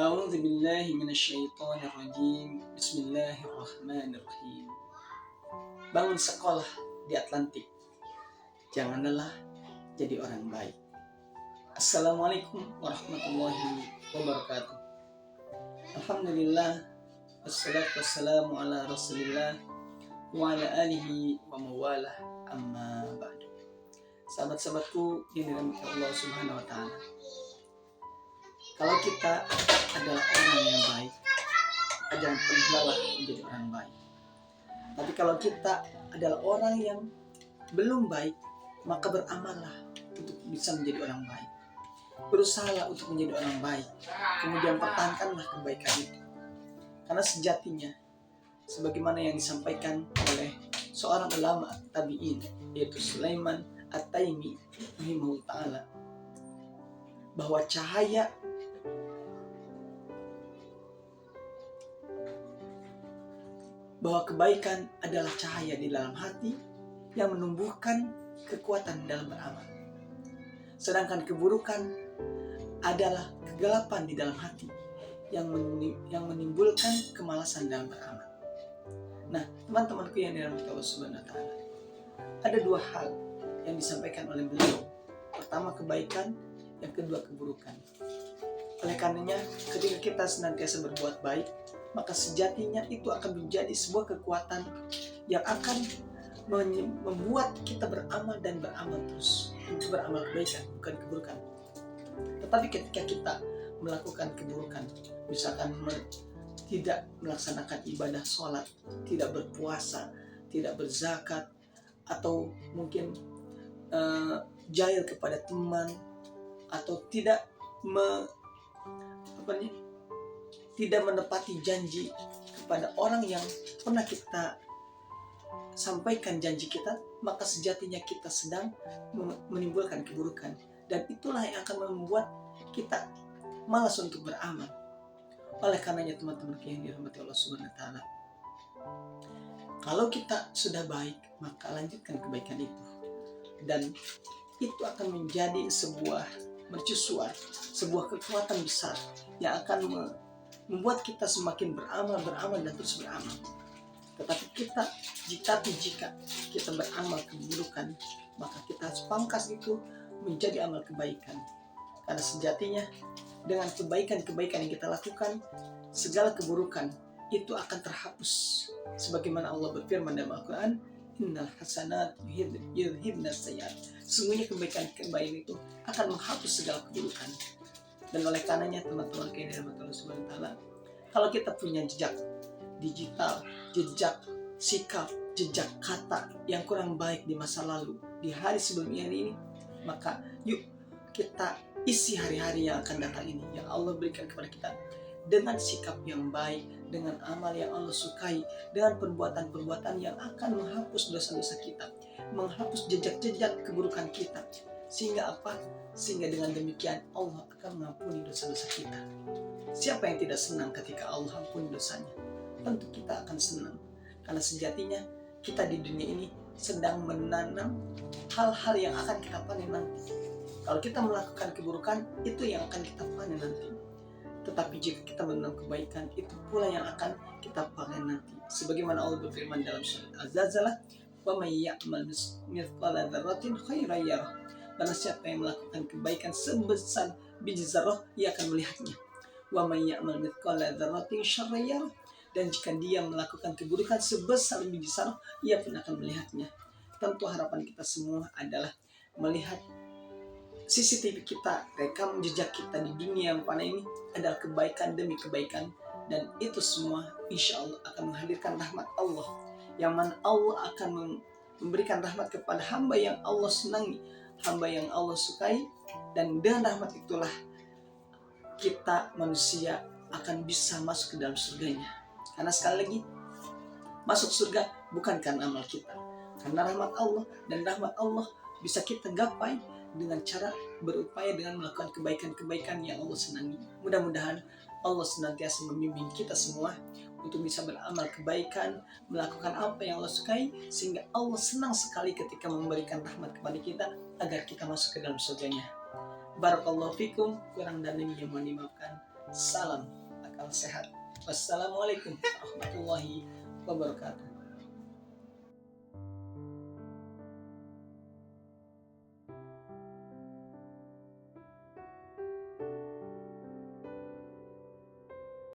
A'udzu billahi minasyaitonir rajim. Bismillahirrahmanirrahim. Bangun sekolah di Atlantik. Jangan lelah jadi orang baik. Assalamualaikum warahmatullahi wabarakatuh. Alhamdulillah, wassalatu wassalamu ala Rasulillah wa ala alihi wa mawalah, amma ba'du. Sahabat-sahabatku yang dirahmati Allah Subhanahu wa taala. Kalau kita adalah orang yang baik, jangan pernah menjadi orang baik. Tapi kalau kita adalah orang yang belum baik, maka beramallah untuk bisa menjadi orang baik. Berusahalah untuk menjadi orang baik. Kemudian pertahankanlah kebaikan itu. Karena sejatinya, sebagaimana yang disampaikan oleh seorang ulama tabi'in, yaitu Sulaiman At-Taimi rahimahullah ta'ala, bahwa kebaikan adalah cahaya di dalam hati yang menumbuhkan kekuatan dalam beramal. Sedangkan keburukan adalah kegelapan di dalam hati yang menimbulkan kemalasan dalam beramal. Nah, teman-temanku yang dirahmati Allah Subhanahu wa taala, ada dua hal yang disampaikan oleh beliau. Pertama kebaikan, yang kedua keburukan. Oleh karenanya, ketika kita senantiasa berbuat baik, maka sejatinya itu akan menjadi sebuah kekuatan yang akan membuat kita beramal dan beramal terus. Untuk beramal kebaikan, bukan keburukan. Tetapi ketika kita melakukan keburukan, misalkan tidak melaksanakan ibadah sholat, tidak berpuasa, tidak berzakat, atau mungkin jahil kepada teman, atau tidak menepati janji kepada orang yang pernah kita sampaikan janji kita, maka sejatinya kita sedang menimbulkan keburukan, dan itulah yang akan membuat kita malas untuk beramal. Oleh karenanya teman-teman yang dirahmati Allah Subhanahu wa taala, kalau kita sudah baik, maka lanjutkan kebaikan itu, dan itu akan menjadi sebuah mercusuar, sebuah kekuatan besar yang akan membuat kita semakin beramal dan terus beramal. Tetapi jika kita beramal keburukan, maka kita harus pangkas itu menjadi amal kebaikan. Karena sejatinya dengan kebaikan yang kita lakukan, segala keburukan itu akan terhapus. Sebagaimana Allah berfirman dalam Al-Quran, innal hasanat yudhibnas sayyi'at. Sungguhnya kebaikan itu akan menghapus segala keburukan. Dan oleh karenanya teman-teman yang dirahmati Allah Subhanahu wa taala, kalau kita punya jejak digital, jejak sikap, jejak kata yang kurang baik di masa lalu, di hari sebelum ini, maka yuk kita isi hari-hari yang akan datang ini, yang Allah berikan kepada kita, dengan sikap yang baik, dengan amal yang Allah sukai, dengan perbuatan-perbuatan yang akan menghapus dosa-dosa kita, menghapus jejak-jejak keburukan kita. Sehingga apa? Sehingga dengan demikian Allah akan mengampuni dosa-dosa kita. Siapa yang tidak senang ketika Allah ampuni dosanya? Tentu kita akan senang. Karena sejatinya kita di dunia ini sedang menanam hal-hal yang akan kita panen nanti. Kalau kita melakukan keburukan, itu yang akan kita panen nanti. Tetapi jika kita menanam kebaikan, itu pula yang akan kita panen nanti. Sebagaimana Allah berfirman dalam surat Az-Zalzalah, wa may ya'mal mithqala dzarratin khairan yarah. Karena siapa yang melakukan kebaikan sebesar biji zarah, ia akan melihatnya. Wa may ya'mal mithqala dzarratin syarran yarah. Dan jika dia melakukan keburukan sebesar biji zarah, ia pun akan melihatnya. Tentu harapan kita semua adalah melihat CCTV kita, rekam jejak kita di dunia yang fana ini adalah kebaikan demi kebaikan, dan itu semua insya Allah akan menghadirkan rahmat Allah, yang mana Allah akan memberikan rahmat kepada hamba yang Allah senangi, hamba yang Allah sukai, dan dengan rahmat itulah kita manusia akan bisa masuk ke dalam surganya. Karena sekali lagi, masuk surga bukan karena amal kita, karena rahmat Allah, dan rahmat Allah bisa kita gapai dengan cara berupaya dengan melakukan kebaikan-kebaikan yang Allah senangi. Mudah-mudahan Allah senantiasa membimbing kita semua untuk bisa beramal kebaikan, melakukan apa yang Allah sukai, sehingga Allah senang sekali ketika memberikan rahmat kepada kita agar kita masuk ke dalam surganya. Barakallahu fikum, kurang dan lebihnya mohon dimaafkan. Salam akal sehat. Wassalamualaikum warahmatullahi wabarakatuh.